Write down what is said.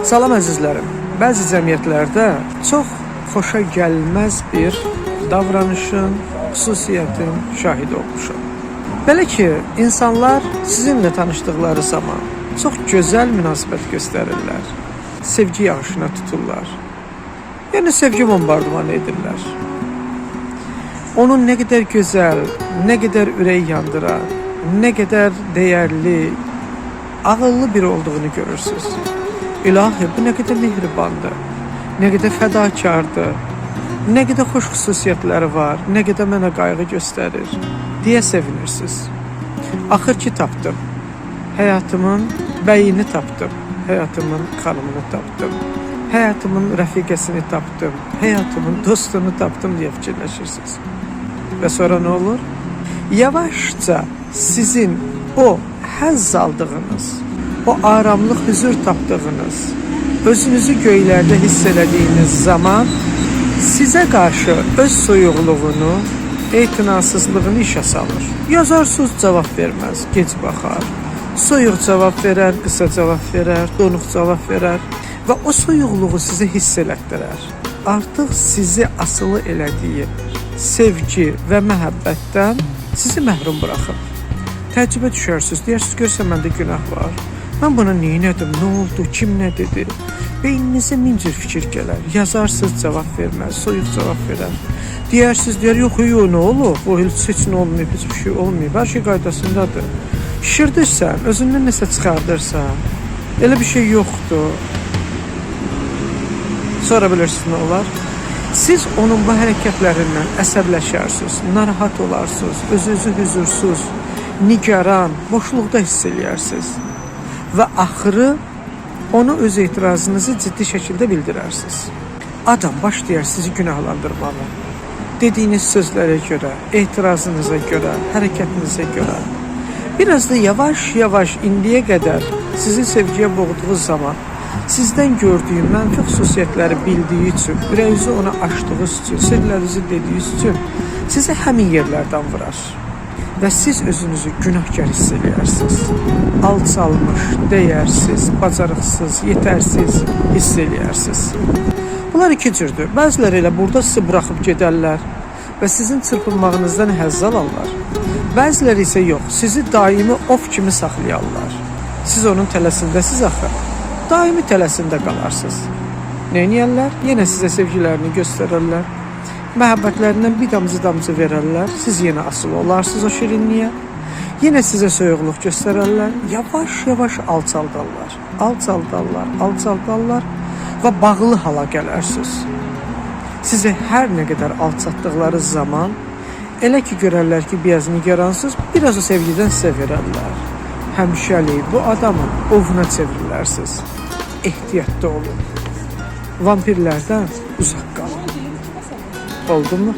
Salam əzizlərim. Bəzi cəmiyyətlərdə çox xoşa gəlməz bir davranışın, xüsusiyyətin şahidi olmuşam. Belə ki, insanlar sizinlə tanışdıqları zaman çox gözəl münasibət göstərirlər. Sevgi yağışına tuturlar. Yəni sevgi bombardımanı edirlər. Onun nə qədər gözəl, nə qədər ürək yandıran, nə qədər dəyərli, ağıllı biri olduğunu görürsünüz. İlahi, bu nə qədər mehribandır, nə qədər fədakardır, nə qədər xoş xüsusiyyətləri var, nə qədər mənə qayğı göstərir deyə sevinirsiniz. Axır ki tapdım, həyatımın bəyini tapdım, həyatımın xanımını tapdım, həyatımın rəfiqəsini tapdım, həyatımın dostunu tapdım deyə fikirləşirsiniz. Və sonra nə olur? Yavaşca sizin o həzz aldığınız, o aramlıq hüzur tapdığınız, özünüzü göylərdə hiss elədiyiniz zaman sizə qarşı öz soyuqluğunu, etinasızlığını işə salır. Yazarsız cavab verməz, gec baxar. Soyuq cavab verər, qısa cavab verər, donuq cavab verər və o soyuqluğu sizə hiss elətdirər. Artıq sizi asılı elədiyi sevgi və məhəbbətdən sizi məhrum buraxır. Təəccübə düşərsiniz, deyirsiniz, görsən məndə günah var. Mən buna neynədim, nə oldu, kim nə dedi? Beyninizə min cür fikir gələr. Yazarsınız, cavab verməz, soyuq cavab verər. Deyirsiniz, yox, nə olur? O heç nə olmayıb, heç bir şey olmayıb. Hər şey qaydasındadır. Şişirdiysən, özündən nəsə çıxardırsan, elə bir şey yoxdur. Sonra bilirsiniz nə olar? Siz onun bu hərəkətlərindən əsəbləşərsiniz, narahat olarsınız, özünüzü hüzursuz, nigaran, boşluqda hiss eləyərsiniz. Və axırı ona öz etirazınızı ciddi şəkildə bildirərsiniz. Adam başlayır sizi günahlandırmağa. Dediyiniz sözlərə görə, etirazınıza görə, hərəkətinizə görə. Biraz da yavaş-yavaş indiyə qədər sizi sevgiyə boğduğu zaman sizdən gördüyü mənfi xüsusiyyətləri bildiyi üçün, ürəyinizi ona açdığınız üçün, sirlərinizi dediyiniz üçün sizə həmin yerlərdən vurar. Və siz özünüzü günahkar hiss edirsiniz. Alçalmış, dəyərsiz, bacarıqsız, yetərsiz hiss edirsiniz. Bunlar iki cürdür. Bəziləri elə burada sizi buraxıb gedərlər və sizin çırpınmağınızdan həzz alarlar. Bəziləri isə yox, sizi daimi of kimi saxlayarlar. Siz onun tələsindəsiz axı. Daimi tələsində qalarsınız. Neyniyərlər? Yenə sizə sevgilərini göstərərlər. Məhəbbətlərindən bir damcı verərlər. Siz yenə asılı olarsınız o şirinliyə. Yenə sizə soyuqluq göstərərlər. Yavaş-yavaş alçaldarlar. Alçaldarlar və bağlı hala gələrsiniz. Sizi hər nə qədər alçatdıqları zaman elə ki görərlər ki, biraz nigaransız, biraz o sevgidən sizə verərlər. Həmişəlik bu adamın ovuna çevrilərsiniz. Ehtiyatlı olun. Vampirlərdən uzaq qalın. Oldu mu?